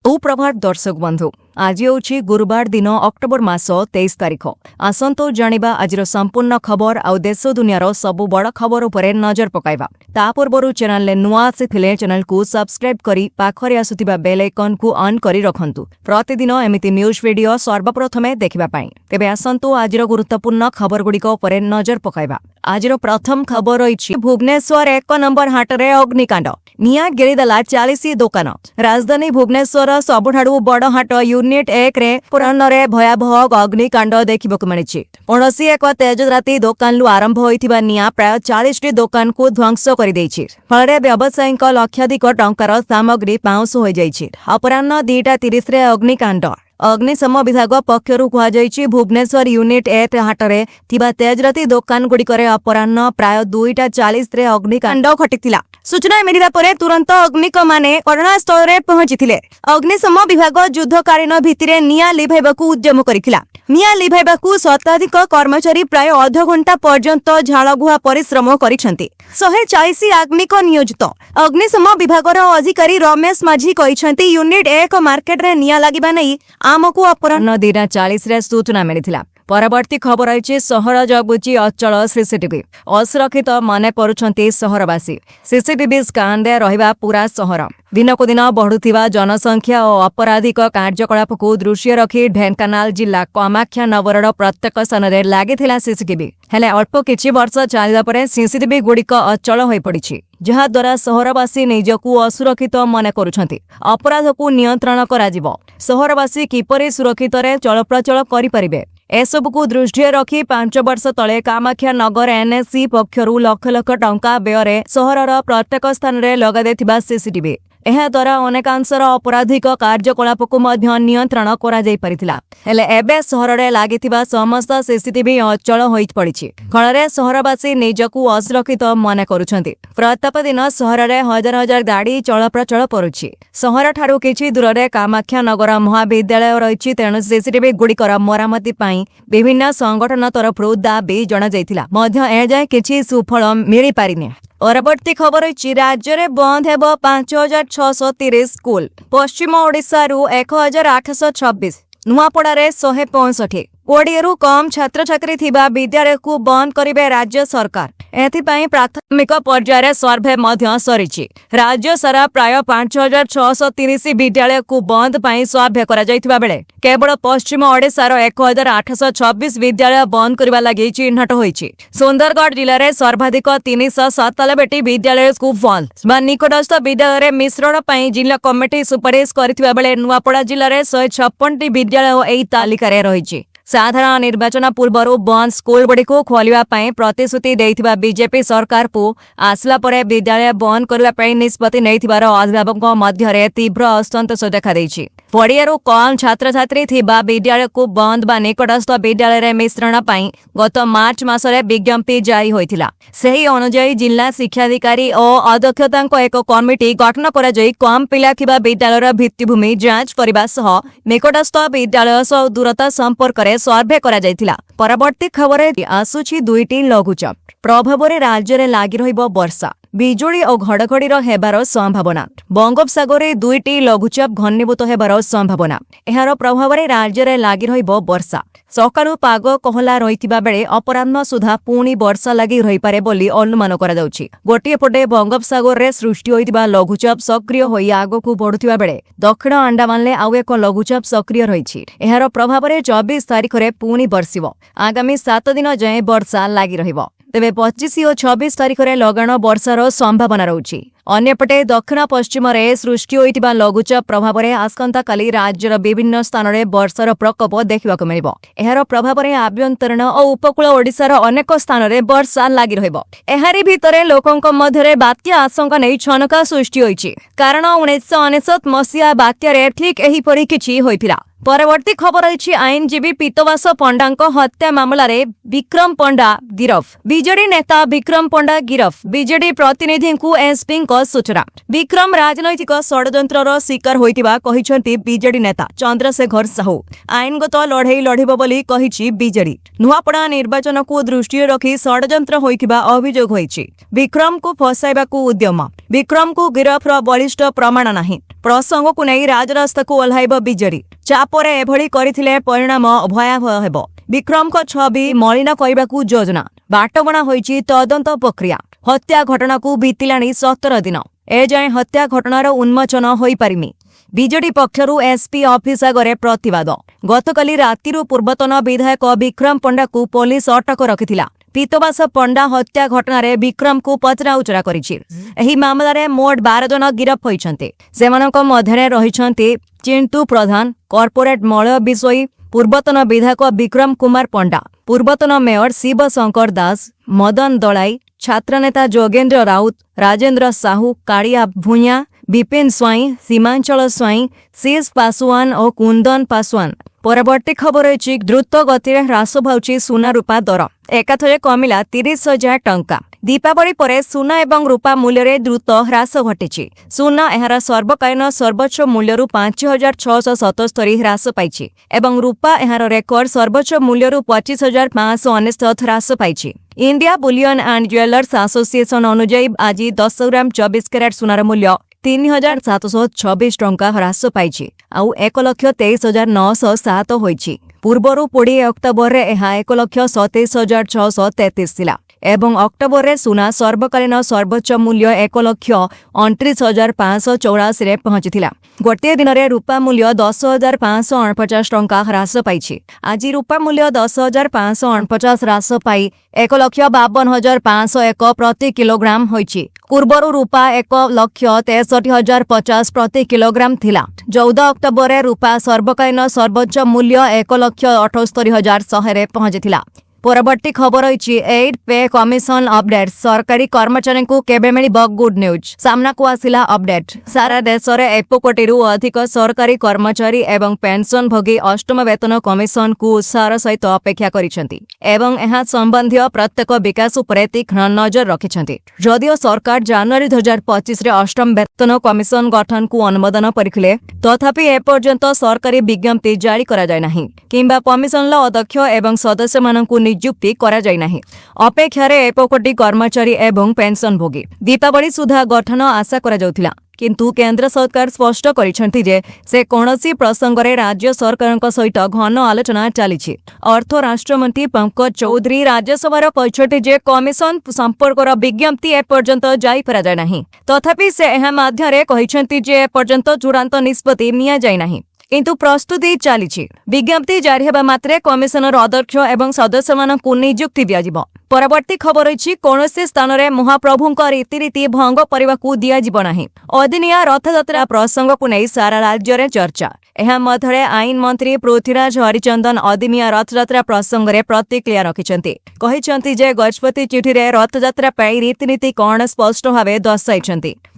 सुप्रभात दर्शक बंधु आज होछि गुरुवार दिन अक्टोबर मास 23 तारिख। आसंतो जानिबा आजिर संपूर्ण खबर आउ देश दुनियार सबु बड़ खबर उपरे नजर पकाइबा। ता पूर्वरु चैनल ले नुआ आसिथिले चैनल को सब्सक्राइब करी पाखरे आसुथिबा बेल आइकन को ऑन करी रखंतु प्रतिदिन एमिति न्यूज वीडियो सर्वप्रथमे देखिबा पई। तेबे आसंतो आजिर गुरुत्वपूर्ण खबर गुडिक उपरे नजर पकाइबा। आजिर प्रथम खबर रहिछि भुवनेश्वर 1 नंबर हाटरे अग्निकांड निया गिरिदेला 40 दुकान। राजधानी भुवनेश्वर सबुठारु बड़ हाट यूनिट 1 रे पुराणरे भयावह अग्निकांड देखिबाकु मिलिछि। कौनसी एक तेज राति दुकान आरंभ होइथिबा निया प्राय 40 दुकान को ध्वंस कर देछि। फଳରେ व्यवसायीଙ୍କ लक्षाधिक टंकार सामग्री पाउंस हो जाइछि। अपराह्न 2:30 रे अग्निकांड। अग्निशम विभाग पक्षरु कुहाଯାଇଛି भुवनेश्वर यूनिट 8 हाटरे थिबा तेजराती दुकान गुड़िकरे अपराह्न प्राय 2:40 रे अग्निकांड घटिथिला। सूचना मिलिबा परे तुरंत अग्निक माने घटनास्थल रे पहुंचिथिले। अग्निशम विभाग युद्धकालीन भित्तिरे निया लिभाइबाकू उद्यम करिथिला। निया लिभाइबाकू शताधिक कर्मचारी प्राय अध घंटा पर्यंत झाड़बुहा परिश्रम करिसेंती। 140 आग्निक नियोजित। अग्निशम विभागर अधिकारी रमेश माझी कहिसेंती यूनिट 1 मार्केट रे निया लागिबा नै आमको अपराह्न 2:40 रे सूचना मिलिथिला। परवर्ती खबर आइछि सहर जगुची अचल सीसीटीवी। असुरक्षित मने करुछंती सहरवासी। सीसीटीवी स्कानरे रहिबा पूरा सहर। दिनको दिन बढ़ुथिबा जनसंख्या और अपराधिक कार्यकलाप को दृश्य रखी ढेंकानाल जिला कामाख्या नगरर प्रत्येक स्थान में लागिथिला सीसीटीवी। हेले अल्प किछि वर्ष चलिबा परे सीसीटीवी गुड़िक अचल होई पड़िछि, जहा द्वारा सहरवासी निजकू असुरक्षित मने करुछंती। अपराध को नियंत्रण कराजिबो। सहरवासी किपरि सुरक्षित रे चलप्रचल करि परिबे एसबुकू दृष्टि रखी 5 वर्ष तले कामाख्या नगर एनएससी पक्षरु लक्ष लक्ष टंका व्यय सहरर प्रत्येक स्थान में लगाइथिबा सीसीटीवी एहा द्वारा अनेकांशर आपराधिक कार्यकलाप को मध्य नियंत्रण करा जाई परिथिला। हेले एबे सहर रे लागिथिबा समस्त सीसीटीवी अचल होई पड़िछि। फଳରେ सहरवासी निजकू असुरक्षित मने करुछंती। प्रत्येक दिन सहर रे हजार हजार गाड़ी चलप्रचल करुछि। सहर ठारू किछि दूर रे कामाख्या नगर महाविद्यालय रहिछि, तेणु सीसीटीवी गुड़िकर मरामती पाई विभिन्न संगठन तरफरु दाबी जणा जायथिला मध्य ए जाय किछि सुफल मिलि पारिने। परवर्ती खबर राज्य में बंद हेब 5630 स्कूल। पश्चिम ओडिशा रु 1826, नुआपड़ारे 165 कोड़िएरु कम छात्र छात्री थिबा विद्यालय को बंद करिवे राज्य सरकार। एथिपाई प्राथमिक पर्यायर सर्वे मध्य सरिछि। राज्य सारा प्राय 5630 विद्यालय को बंद पाई सर्वे करा जायथिबा बेले केवल पश्चिम ओडिशा रो 1826 विद्यालय बंद करबा लागि चिन्हट होइछि। सुंदरगढ़ जिल्ला रे सर्वाधिक 397 विद्यालय को बंद बा निकटस्थ विद्यालय मिश्रण पाई जिला कमिटी सुपारिश करथिबा बेले नुआपड़ा जिल्ला रे 156 विद्यालय एई तालिका रे रहिछि। साधारण निर्वाचन पूर्व बंद स्कूल गुड़ी को खोलिबा पई प्रतिश्रुति देइथिबा बीजेपी सरकार को आसला परे विद्यालय बंद करबा पई निष्पत्ति नैथिबार अभिभावक मध्य रे तीव्र असंतोष देखा देइछि। पड़ियारू कम छात्र छात्री थिबा विद्यालय को बंद बा निकटस्थ विद्यालय रे मिश्रण पाई गत मार्च मासरे विज्ञप्ति जारी होइथिला। सेही अनुसार जिला शिक्षाधिकारी और अध्यक्षतांको एक कमिटी गठन करा जाई कम पिला थिबा विद्यालयर भित्तिभूमि जांच करबा सह निकटस्थ विद्यालय सह दूरता संपर्क रे सर्वे करा जायथिला। परवर्ती खबर आसुछि 2टी लघुचाप प्रभाव रे राज्य रे लागि रहिबो वर्षा। बिजुली और घड़घड़ी हेबार संभावना। बंगोपसागर 2टी लघुचाप घनीभूत हेबार संभावना। एहार प्रभाव रे राज्य रे लागि रहिबो वर्षा। सकाळु पाग कहला रहिथिबा बेले अपराह्न सुधा पुणी वर्षा लागि रहि पारे बोली अनुमान करा जाउछि। गोटिए पटे बंगोपसागर रे सृष्टि होइतिबा लघुचाप सक्रिय होई आगकू बढ़ुथिबा बेले दक्षिण अंडमान ले आउ एक लघुचाप सक्रिय रहिछि। एहार प्रभाव रे 24 तारिख रे पुणी बर्षिबो। आगामी 7 दिन जाए वर्षा लागि रहिबो। तेबे 25 और 26 तारिख रे लगाण वर्षार संभावना रहुछि। अन्यपटे दक्षिण पश्चिम रे सृष्टि होइतिबा लघुचाप प्रभाव रे आसंता काली राज्यर विभिन्न स्थान रे वर्षार प्रकोप देखिबाकू मिलिबो। एहार प्रभाव रे आभ्यंतरीण और उपकूल ओडिशार अनेक स्थान रे वर्षा लागि रहिबो। एहारी भितरे लोकंक मध्यरे बात्या आशंका नै छनका सृष्टि होइछि, कारण 1999 मसिया बात्या रे ठीक एही परि किछि होइथिला। परवर्ती खबर रही आईनजीवी पीतवास पंडा हत्या मामला रे विक्रम पंडा गिरफ बीजेडी नेता विक्रम पंडा गिरफ बीजेडी प्रतिनिधि को एसपी सूचना विक्रम राजनैतिक षड्यंत्र शिकार होइतिबा कहिसेंती बीजेडी नेता चंद्रशेखर साहू आईनगत लड़ई लड़िब बोली कहिछि बीजेडी नुआपड़ा निर्वाचन को दृष्टि रखी षड्यंत्र होइतिबा अभियोग होइछि विक्रम को फसाइबाकू उद्यम विक्रम को गिरफ्र बलिष्ठ प्रमाण नाही प्रसंग को नहीं राजरास्ता को ओह्लाइब बीजेडी चापरे एभଳି କରିଥିଲେ परिणाम भयावह हेब विक्रम को छवि मलिन करबाकू योजना बाटबणा होइछि तदंत प्रक्रिया हत्या घटना को बीतिलाणी 17 दिन एजाए हत्या घटनार उन्मोचन होई पारिनी बीजेडी पक्षरु एसपी ऑफिस आगरे प्रतिवाद गतकाली रातिरु पूर्वतन विधायक विक्रम पंडा को पुलिस अटक रखिथिला पीतवास पंडा हत्या घटना विक्रम को पचराउचरा करिछि एही मामलारे मोट 12 जन गिरफ होइछन्ते सेमानक मध्यरे रहिछन्ते चिंटू प्रधान कॉर्पोरेट मलय विषयी पूर्वतन विधायक विक्रम कुमार पंडा पूर्वतन मेयर शिव शंकर दास मदन दलाई छात्रनेता जोगेन्द्र राउत राजेन्द्र साहू काड़िया भूया विपिन स्वाई सीमांचल स्वाई शीष पासवान और कुंदन पासवान परवर्ती खबर रही द्रुत गति ह्रास पाउछि सुना रूपा दर एकाथरे कमिला 30,000 टंका दीपावली परे सुना एवं रूपा मूल्य द्रुत ह्रास घटी सुना एहार सर्वकालीन सर्वोच्च मूल्य 5,677 ह्रास पाई एवं रूपा एहार रेकर्ड सर्वोच्च मूल्य 25,599 ह्रास पाई India bullion and jewellers association अनुजाई आज 10 ग्राम 24 कैरेट सुनार मूल्य 3,726 टंका ह्रास पाई आउ 1,23,907 होइछि पूर्वरु 20 अक्टोबर रे एहा 1,27,633 थिला एवं अक्टोबर रे सुना सर्वकालीन सर्वोच्च मूल्य 1,29,584 रे पहुंचीथिला गोटे दिन रे रूपा मूल्य 10,549 टंका ह्रास पाई आज रूपा मूल्य 10,549 ह्रास पाई 1,52,501 प्रति किलोग्राम होइछि पूर्वरु रूपा 1,63,050 प्रति किलोग्राम थिला 14 अक्टोबर रे रूपा सर्वकालीन सर्वोच्च मूल्य 1,78,100 रे पहुंचीथिला परवर्ती खबर रही 8 पे कमिशन अपडेट सरकारी कर्मचारी को केबे मिलिब गुड न्यूज सामना को आसिला अपडेट सारा देश में 1 कोटी अधिक सरकारी कर्मचारी एवं पेंशन भोगी अष्टम वेतन कमिशन को उत्साह सहित अपेक्षा करिसेंती एवं एहा संबंधी प्रत्येक विकास उपरे तीक्ष्ण नजर रखिसेंती जदियो सरकार जनवरी 2025 रे अष्टम वेतन कमिशन गठन को अनुमोदन करथिले तथापि एपर्यंत सरकारी विज्ञप्ति जारी करा जाय नाही किंबा कमिशन अध्यक्ष एवं सदस्य माननकु नियुक्ति करा जाय नाही अपेक्षा रे 1 कोटी कर्मचारी एवं पेंशन भोगी दीपावली सुधा गठन आशा करा जाउथिला किंतु केंद्र सरकार स्पष्ट करिसेंती जे से कोनोसी प्रसंग रे राज्य सरकारक सहित घन आलोचना चलीछि अर्थ राष्ट्रमंत्री पंकज चौधरी राज्यसभा कहते जे कमिशन संपर्कर विज्ञप्ति एपर्यंत जारी करा जाय नाही तथापि से एहा माध्यरे कहिसेंती जे एपर्यंत चूड़ांत निष्पत्ति निया जाय नाही किंतु प्रस्तुति चली विज्ञप्ति जारी हेबा मात्रे कमिशनर अध्यक्ष एवं सदस्य मानकु नियुक्ति दियाजिबो परवर्ती खबर रही कौन स्थान में महाप्रभुक रीतिरीति भंग करने दिज्व नाही अदिनिया रथयात्रा प्रसंग को नहीं सारा राज्य में चर्चा यह मध्य आईन मंत्री पृथ्वीराज हरिचंदन अदिनिया रथयात्रा प्रसंग में प्रतिक्रिया रखिंट कहते जे गजपति चिठी रे रथयात्रा रीतिनीति कौन स्पष्ट भाव दर्शाई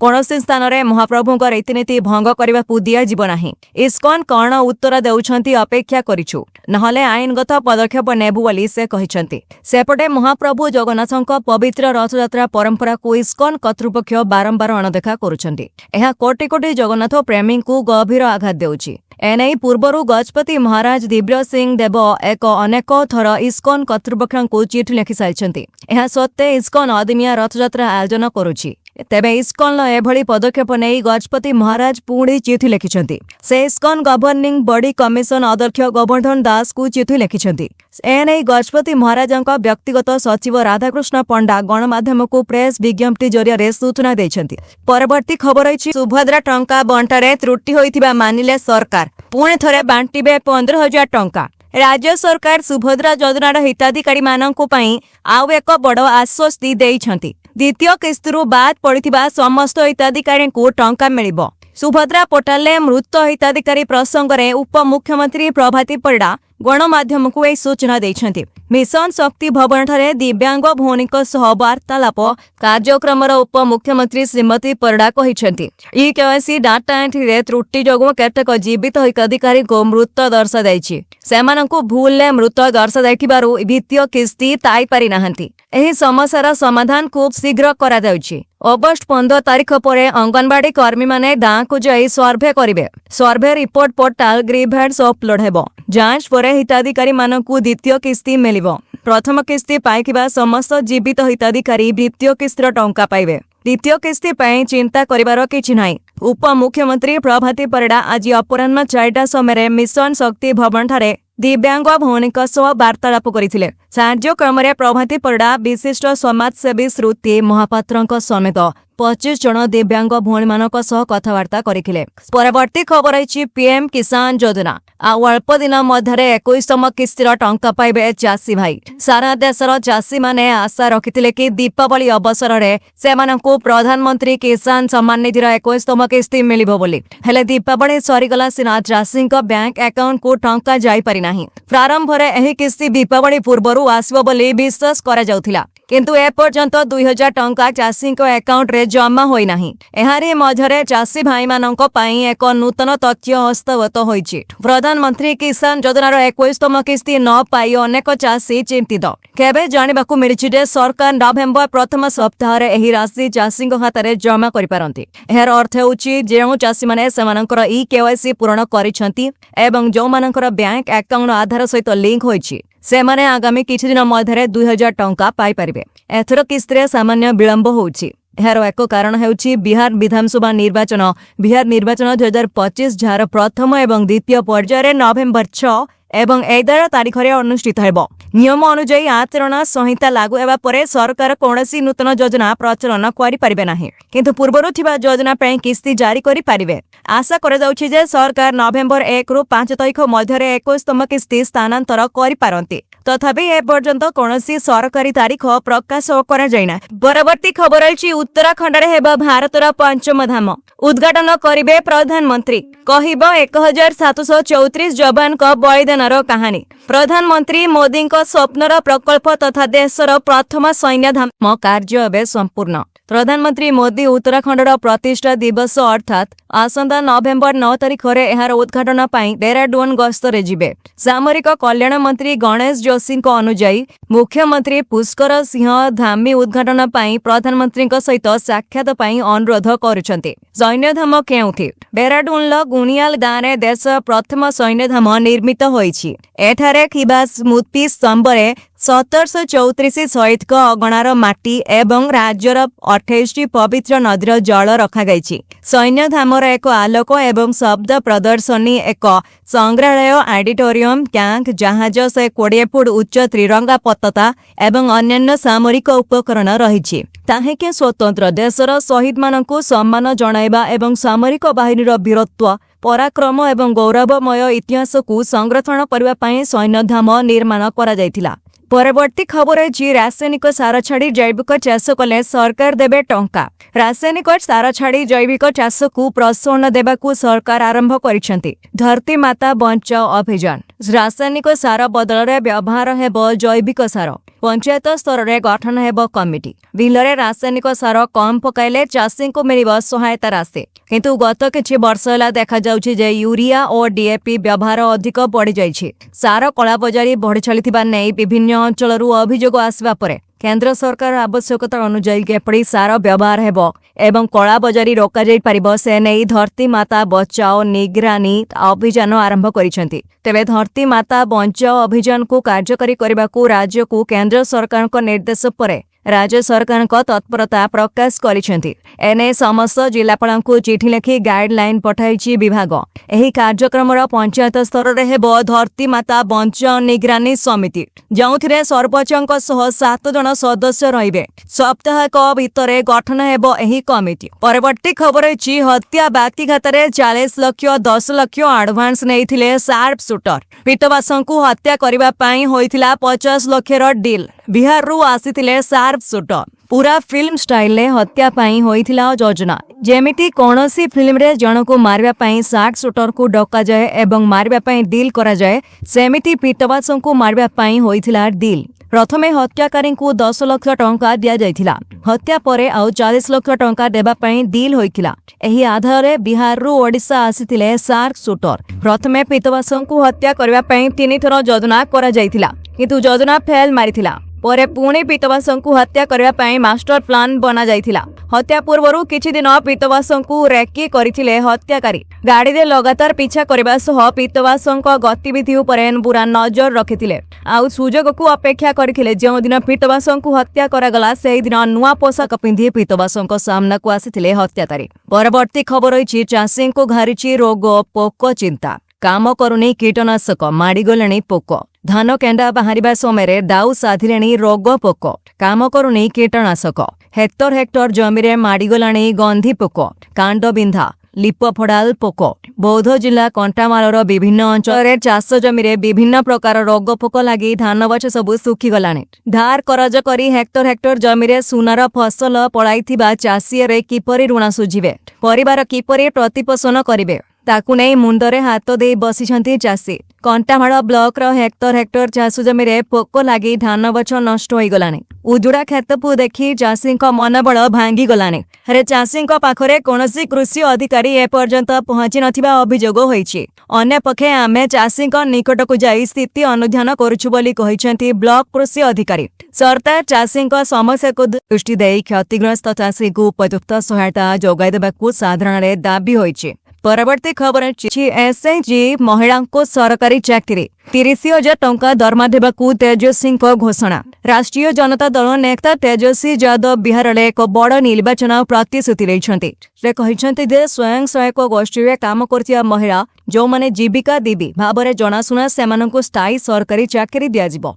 कौन स्थान में महाप्रभुक रीतिनीति भंग करने को दिज्व नाही इस्कन कौन उत्तर देउछंती अपेक्षा करिछु नहले आईनगत पदक्षेप नेबु बोली से कहिसंती सेपटे महाप्रभु जगन्नाथक पवित्र रथयात्रा परंपरा को इस्कन कर्तृपक्ष बारंबार अणदेखा करुछंती एहा कोटि कोटि जगन्नाथ प्रेमी को गभीर आघात देउछि एनै पूर्वरु गजपति महाराज दिव्य सिंह देव एक अनेक थर इस्कन कर्तृपक्ष को चिठी लिखि सारिछंती एहा सत्ते इस्कन अदिनिया रथयात्रा आयोजन करुछि तेबे इस्कन एभली पदक्षेप नहीं गजपति महाराज पुणी चिठी लिखिछंती से इस्कन गवर्निंग बॉडी कमिशन अध्यक्ष गोवर्धन दास को चिठी लिखिछंती एनै गजपति महाराजक व्यक्तिगत सचिव राधाकृष्ण पंडा गणमाध्यम को प्रेस विज्ञप्ति जरिया सूचना देइछंती परवर्ती खबर रही सुभद्रा टंका बंटारे त्रुटि होइथिबा मानिले सरकार पुणी थरे बांटिबे 15,000 टंका राज्य सरकार सुभद्रा योजनार हिताधिकारी माननकु पई आउ एक बड़ आश्वस्ति देइछंती द्वितीय किस्तरु बाद पड़िथिबा समस्त हिताधिकारी को टंका मिलिबो सुभद्रा पोर्टाल मृत हिताधिकारी प्रसंग में उपमुख्यमंत्री प्रभाती परिड़ा गणमाध्यम को यह सूचना देते। मिशन शक्ति भवन ठारे दिव्यांग भौणी वार्तालाप कार्यक्रम उपमुख्यमंत्री श्रीमती परिड़ा कहते केवाईसी डाटा एंट्री त्रुटि जो केतेक जीवित हिताधिकारी को मृत दर्शाई सेमानंकु भूल मृत दर्शाइथिबारु वित्तीय किस्ती ताई पारि नाहंती। एही समस्यार समाधान खूब शीघ्र करा जाउछि। अगस्ट 15 तारिख पर अंगनवाड़ी कर्मी माने गाँ को जाई सर्वे करिवे। सर्वे रिपोर्ट पोर्टाल ग्रीभेंस अपलोड हेबो। जांच पर हिताधिकारी मानकु द्वितीय किस्ती मिलिबो। प्रथम किस्ती पाइथिबा समस्त जीवित हिताधिकारी द्वितीय किस्तीर टंका पाइबे। द्वितीय किस्ती पाई चिंता करिवार किछि नाही। उपमुख्यमंत्री प्रभाती परिड़ा आज अपराह्न 4टा समय मिशन शक्ति भवन ठारे दिव्यांग भौणी वार्तालाप करथिले। कार्यक्रम प्रभाती परिड़ा विशिष्ट समाजसेवी श्रुति महापात्र समेत 25 जन दिव्यांग भौणी मानक कथबार्ता करथिले। परवर्ती खबर है पीएम किसान योजना अल्प दिन मध्य 21तम किस्तीर टंका पाइबे चाषी भाई। सारा देशर चाषी माने आशा रखिथिले कि दीपावली अवसर में सेमानंकु प्रधानमंत्री किसान सम्मान निधिर 21तम किस्ती मिलिबो बोली। हेले दीपावली सरीगला सिना चाषी बैंक अकाउंट को टंका जाई पारि नाही। प्रारंभ में एही किस्ती दीपावली पूर्वरु आसिबो बोली विश्वास करा जाउथिला, किंतु एपर्यंत 2000 टंका चाषी अकाउंट रे जमा होई नाही। एहारी मझरे चाषी भाई मानक पई एक नूतन तथ्य हस्तगत होईछि। प्रधानमंत्री किसान योजनार 21तम किस्ती न पाई अनेक चाषी चिंतित। केबे जानिबाकू मिलिछि जे सरकार नवेम्बर प्रथम सप्ताह रे एही राशि चाषी खाता रे जमा करि पारंती। एहार अर्थ होछि जेउ चाषी माने सेमानकर ई केवाईसी पूर्ण करिसंती एवं जो मानकर बैंक अकाउंट आधार सहित लिंक होईछि सेमाने आगामी किछि दिन मध्य 2000 टंका पाई परिबे। एथर किस्तीरे सामान्य विलंब होउछि। एहार एक कारण हेउछि बिहार विधानसभा निर्वाचन। बिहार निर्वाचन 2025 जार प्रथम एवं द्वितीय पर्यायर नवेम्बर 6 एवं 11 तारिख रे अनुष्ठित हेबो। नियम अनुसार आचरण संहिता लागू हेबा परे सरकार कोनोसी नूतन योजना प्रचलन करि परिबे नाही, किंतु पूर्वरु थिबा योजना पे किस्ती जारी करि परिबे। आशा करा जाउछि जे सरकार नवेम्बर 1 रु 5 तारिख मध्य 21तम किस्ती स्थानांतर करि पारंती। तथापि एपर्यंत कौनसी सरकारी तारीख प्रकाश करा जाइना। परवर्ती खबर है उत्तराखंड रे हेबा भारतर पंचम धाम उद्घाटन करिवे प्रधानमंत्री। कहिब 1734 जवान का बलिदानर कहानी। प्रधानमंत्री मोदी स्वप्नर प्रकल्प तथा देशर प्रथम सैन्य धाम कार्य एवं संपूर्ण। प्रधानमंत्री मोदी उत्तराखंडर प्रतिष्ठा दिवस अर्थात आसंता नवेम्बर 9 तारिख रे एहार उद्घाटन पाई देहरादून गस्त रे जिबे। सामरिक कल्याण मंत्री गणेश जोशी को अनुजाई मुख्यमंत्री पुष्कर सिंह धामी उद्घाटन पाई प्रधानमंत्री सहित साक्षात पाई अनुरोध करुछंती। सैन्य धाम केउथि? देहरादून गुणियाल गाँव रे देश प्रथम सैन्य धाम निर्मित होईछि। एठारे थिबा स्मृति स्तंभरे 1734 शहीद अगणार माटी एवं राज्यर 28टी पवित्र नदीर जल रखा गई। सैन्य धामर एक आलोक एवं शब्द प्रदर्शनी, एक संग्रहालय, ऑडिटोरियम, टैंक, जहाज 120 फुट उच्च त्रिरंगा पताका एवं अन्यान्य सामरिक उपकरण रही। ताहेके स्वतंत्र देशर शहीद मानकु सम्मान जणाइबा एवं सामरिक बाहिनीर वीरत्व, पराक्रम एवं गौरवमय इतिहास को संरक्षण करने पाई सैन्य धाम निर्माण करा जायतिला। परवर्ती खबर है रासायनिक सार छाड़ी जैविक चाष कले सरकार देबे टंका। रासायनिक सार छाड़ी जैविक चाष को प्रोत्साहन देबाकू सरकार आरंभ करिसेंती। धरती माता बचाओ अभियान। रासायनिक सार बदल रे व्यवहार हेबो जैविक सार। पंचायत स्तर रे गठन हेबो कमिटी। बिलरे रासायनिक सार कम पकाइले चाषी को मिलिबो सहायता राशि, किंतु गत किछि वर्ष होला देखा जाउछि जे यूरिया और डीएपी व्यवहार अधिक बढ़ी जाइछि। सार कलाबजारी बढ़ी चलिथिबा नै विभिन्न अंचलरू अभियोग आसबा परे केंद्र सरकार आवश्यकता अनुसार केपड़ी सार व्यवहार हेबो एवं कलाबजारी रोका जाई परिबो से नै धरती माता बचाओ निगरानी अभियान आरंभ करिसेंती। तेबे धरती माता बचाओ अभियान को कार्यकारी करबाकू राज्य को केंद्र सरकार को निर्देश परे राज्य सरकार को तत्परता प्रकाश करिसेंती। एने समस्त जिलापाल को चिठी लिखि गाइडलाइन पठाइछि विभाग। एही कार्यक्रम पंचायत स्तर रे हेबो धरती माता बचाओ निगरानी समिति, जोंथिरे सरपंचक सह 7 जन सदस्य रहिबे। सप्ताहक भितरे गठन हेबो एही कमिटी। परवर्ती खबर अछि हत्या बातीघातरे 40 लाख 10 लाख एडवांस नेइथिले शार्प शूटर। पीटवासंकु हत्या करिबा पई होइथिला 50 लाख रो डील। बिहार रु आसीथिले शार्प शूटर पूरा फिल्म स्टाइल ले हत्या पाई होइथिला योजना जेमिति कोनोसी फिल्म रे जनको मारिबा पाई शार्प शूटर को डका जाए एवं मारिबा पाई डील करा जाए सेमिति पीतवासों को मारिबा पाई होइथिला डील प्रथमे हत्याकारी को 10 लाख टंका दिया जाइथिला हत्या परे आउ 40 लाख टंका देबा पाई डील होइथिला एही आधार रे बिहार रु ओडिशा आसीथिले शार्प शूटर प्रथमे पीतवासों को हत्या करबा पाई 3 थर योजना करा जाइथिला किंतु योजना फेल मारिथिला परे पुणी पीतवासों को हत्या करबा पाई मास्टर प्लान बना जाइथिला हत्या पूर्वरु किछि दिन पीतवासों को रेकी करिथिले हत्याकारी गाड़ी दे लगातार पीछा करबा सह पीतवासों को गतिविधि उपरे पूरा नजर रखिथिले आउ सुजोग को अपेक्षा करथिले जेउ दिन पीतवासों को हत्या करागला सेहि दिन नुआ पोशाक पिंधि पीतवासों को सामना को आसीथिले हत्याकारी परवर्ती खबर होइछि चाषी को घारिछि रोग पोक चिंता काम करुनी कीटनाशक माड़ीगले पोक धान केंडा बाहरिबा समय दाऊ साधिले रोग पोक काम करुनी कीटनाशक हेक्टर हेक्टर जमीरे माड़ीगलाणी गंधी पोक कांड बिंधा लिपफडाल पोक बौद्ध जिला कंटामालर विभिन्न अंचल चाष जमीरे विभिन्न प्रकार रोग पोक लगी धान गछ सबु सुखीगलाणी धार करज करी हेक्टर हेक्टर जमीरे सुनार फसल पड़ाइथिबा चाषी किपरि ऋण सुझिबे परिवार किपरि प्रतिपोषण करिवे ताकु नै मुंडरे हाथ दे बसिछंती चाषी कंटामाल ब्लॉक रो हेक्टर हेक्टर चाष जमीरे पोक लगी धान गछ नष्ट होई गलानी उजुड़ा खेतपु देखि चाषी मनबल भांगी गलानी हेरे चाषी पाखरे कोनोसी कृषि अधिकारी ए पर्यंत पहुंची नथिबा अभियोग होईछि अन्य पक्षे आमे चाषी निकटकु जाई स्थिति अनुध्यान करूछु बोली कहिसेंती ब्लॉक कृषि अधिकारी सरकार चाषी समस्या को दृष्टि देई क्षतिग्रस्त चाषी को उपयुक्त सहायता जोगाई देबाकू साधारण दाबी होईछि परवर्ती खबर एसएचजी महिला को सरकारी चाकरी 30,000 टंका दरमा देबाकू तेजस्वी घोषणा राष्ट्रीय जनता दल नेता तेजस्वी यादव बिहार में एक बड़ निर्वाचन प्रतिश्रुति देते स्वयं सहायक गोष्ठी में काम कर महिला जो माने जीविका देवी भाव में जनाशुना से स्थायी सरकारी चाकरी दिज्व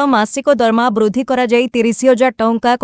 मासिक दरमा वृद्धि कर 30,000 टंका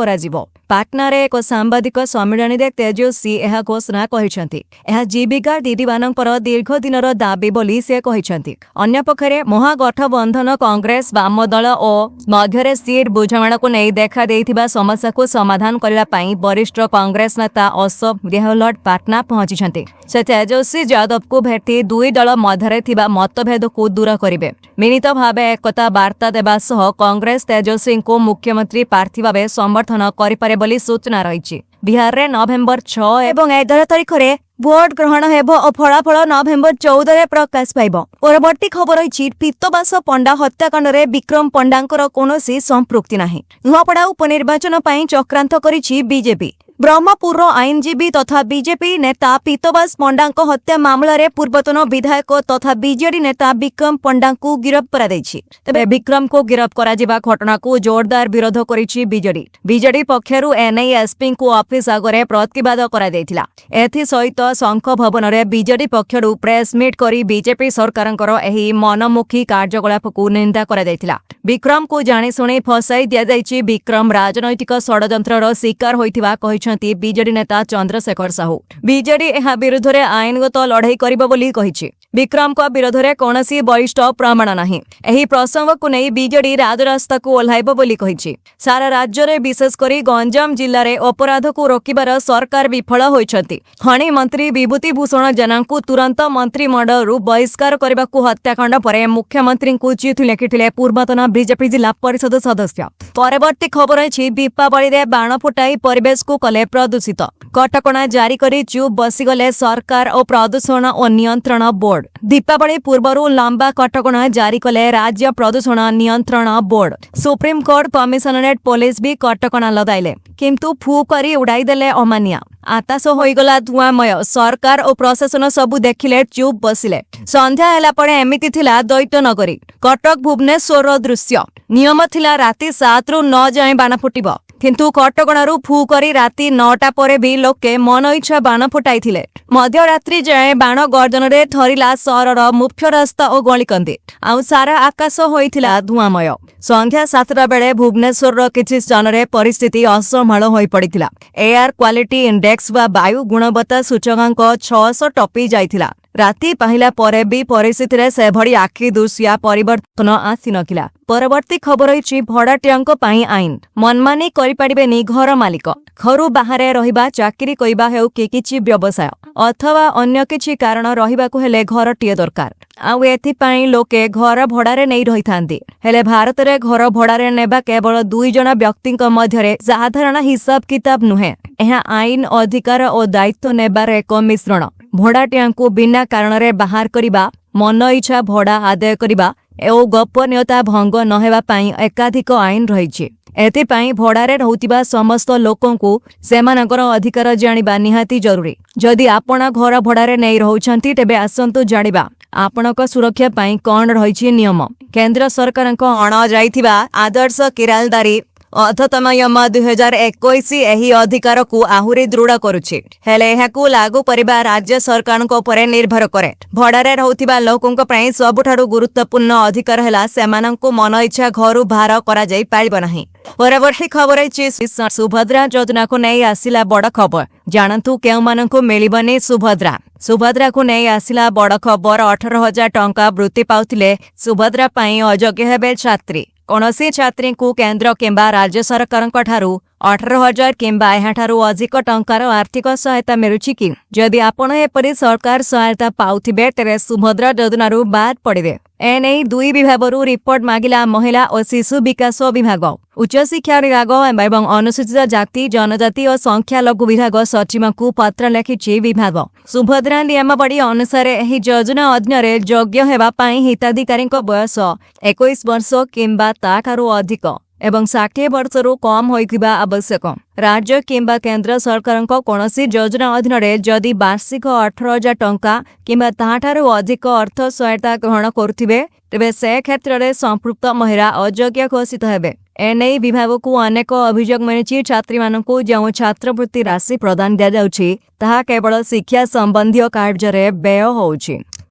पाटना रे एक सांबादिक सम्मेलन में तेजस्वी यह घोषणा करछंती जीविका दीदी मानकर दीर्घ दिनर दाबी बोली से कहछंती अन्य पक्षरे महागठबंधन कांग्रेस वाम दल और मध्य सीट बुझामणा को नहीं देखा देइथिबा समस्या को समाधान करबा पई वरिष्ठ कांग्रेस नेता अशोक गेहलोट पाटना पहुंची से तेजस्वी यादव को भेटी दुई दल मध्य थिबा मतभेद को दूर करिवे मिलित भावे एकता वार्ता देबा सह कांग्रेस तेजस्वी को मुख्यमंत्री प्रार्थी भावे समर्थन करिपारे बोली सूचना रही बिहार रे नवेम्बर 6 एवं 11 तारिख रे भोट ग्रहण हेब और फलाफल नवेम्बर 14 रे प्रकाश पाइब परवर्ती खबर रही पीतवास पंडा हत्याकांड रे विक्रम पंडांकर कोनोसी संपृक्ति नाही नुआपड़ा उपनिर्वाचन पई चक्रांत करिछि बीजेपी ब्रह्मपुर आईनजीवी तथा बीजेपी नेता पीतवास पंडा हत्या मामला रे पूर्वतन विधायक तथा बीजेडी नेता विक्रम पंडा को गिरफ्त करा दैछि तबे विक्रम को गिरफ्त करा जिबा घटना को जोरदार विरोध करिछि बीजेडी पक्षरु एनआईएसपी को ऑफिस आगरे प्रतिवाद करा दैथिला एथि सहित शंख भवन रे बीजेडी पक्षरु प्रेस मीट करी बीजेपी सरकारंकर एही मनमुखी कार्यकलाप को निंदा करा दैथिला विक्रम को जाने सुने फसाई दिया जाइछि विक्रम राजनैतिक षडयंत्रर शिकार होइथिबा कहिसंती बीजेडी नेता चंद्रशेखर साहू बीजेडी एहा विरुद्ध रे आईनगत लड़ाई करिबो बोली कहिछि विक्रम को विरोध रे कोनोसी बलिष्ठ प्रमाण नाही एही प्रसंग को नै बीजेडी राजरास्ता को ओल्हाइबो बोली कहिछि सारा राज्य रे विशेष करी गंजाम जिल्ला रे अपराध को रोकिबार सरकार विफल होइछंती खनि मंत्री विभूति भूषण जेना को तुरंत मंत्रिमंडल रु बहिष्कार करबा को हत्याकांड परे मुख्यमंत्री को चिठी लिखिथिले पूर्वतन बीजेपी जिला परिषद सदस्य परवर्ती खबर अछि दीपावली रे बाण फुटाई परिवेश को कले प्रदूषित कटकणा जारी करी चुप बसीगले सरकार और प्रदूषण और नियंत्रण बोर्ड दीपावली पूर्वरु लंबा कटकणा जारी कले राज्य प्रदूषण नियंत्रण board supreme court commissionerate police भी कटकणा लगाइले किंतु फू करी उड़ाई देले अमानिया आताश होइगला धुआमय सरकार और प्रशासन सबु देखिले चुप बसिले संध्या हैला परे एमिति थिला दैत्य नगरी कटक भुवनेश्वर दृश्य नियम थिला राति 7 रु 9 जाए बाण फुटिबो किंतु कटकणारू फू करी राति 9टा परे भी लोके मन इच्छा बाण फुटाइथिले मध्यरात्रि जाए बाण गर्जन रे थरिला सहरर मुख्य रास्ता और गलिकंदी आउ सारा आकाश होइथिला धुआमय संध्या 7टा बेले भुवनेश्वर किछि स्थान रे परिस्थिति असमाल होई पड़िथिला एयर क्वालिटी इंडेक्स वा वायु गुणवत्ता सूचकांक 600 टपी जाइथिला राति पाहिला परे भी परिस्थिति से भड़ी आखि दुसिया परिवर्तन आसी नथिला। परवर्ती खबर होइछि भड़ाटियाଙ୍କ ପାଇଁ आईन मनमानी करि पारिबेनी घर मालिक। घरु बाहरे रहिबा चाकरी करिबा हेउ कि किछि व्यवसाय अथवा अन्य किछि कारण रहिबाकु हेले घरटिए दरकार। आउ एथिपाई लोके घर भड़ारे नहीं रहिथांती। हेले भारत रे घर भड़ारे नेबा केवल 2 जण व्यक्तिଙ୍କ मध्यरे साधारण हिसाब किताब नुहे। एहा आईन अधिकार और दायित्व नेबार एक मिश्रण। भड़ाटियाଙ୍କୁ बिना कारण रे बाहर करिबा, मन इच्छा भड़ा आदाय करिबा एवं गोपनीयता भंग नहेबा पाई एकाधिक आईन रहिछि। एथिपाई भड़ारे रहुतिबा समस्त लोकंकु सेमानकर अधिकार जानिबा निहाती जरूरी। जदि आपण घर भड़ारे नहीं रहुछंती तेबे आसंतु जानिबा आपणक सुरक्षा पाई कोन रहिछि नियम। केंद्र सरकारक अण जाइथिबा आदर्श किरालदारी अधतम यम 2021 एही अधिकार को आहुरी दृढ़ करुछि। हेले एहाकु लागू परिबा राज्य सरकारक उपरे निर्भर करे। भड़ारे रहुथिबा लोकंक पई सबुठारु गुरुत्वपूर्ण अधिकार हेला सेमानंकु मन इच्छा घरु बाहर करा जाई पारिबो नाही। परवर्ती खबर है सुभद्रा योजना को नहीं आसिला बड़ खबर। जानतु केउ मानंकु मिलिबनी सुभद्रा। सुभद्रा को नहीं आसिला बड़ खबर। 18,000 टंका वृत्ति पाउथिले सुभद्रा पई अयोग्य हेबे छात्री। कौनसी छात्री को केंद्र किंबा राज्य सरकारक ठारू 18,000 किंबा एहाठारू अधिक टंकार आर्थिक सहायता मिलुछि कि? जदि आपण एपरि सरकार सहायता पाउथिबे तेरे सुभद्रा योजनारू बाद पड़िबे। एने 2 विभागरू रिपोर्ट मागिला महिला और शिशु विकास विभाग, उच्च शिक्षा विभाग एवं अनुसूचित जाति जनजाति और संख्यालघु विभाग सचिव को पत्र लिखिछि विभाग। सुभद्रा नियमावली अनुसार एही योजना अधीन योग्य हेबा पई हिताधिकारीक बयस 21 वर्ष किंबा ताठारू अधिक एवं 60 वर्षरू कम होइथिबा आवश्यक। राज्य किंबा केंद्र सरकारक कोनोसी योजना अधीन जदि वार्षिक 18,000 टंका किंबा ताठारू अधिक अर्थ सहायता ग्रहण करुथिबे तेबे से क्षेत्र में संपृक्त महिला अयोग्य घोषित हेबे। एने विभाग को अनेक अभियोग मिली। छात्री मानकु जो छात्रवृत्ति राशि प्रदान दिया जाउछि ताहा केवल शिक्षा संबंधी कार्य व्यय होउछि।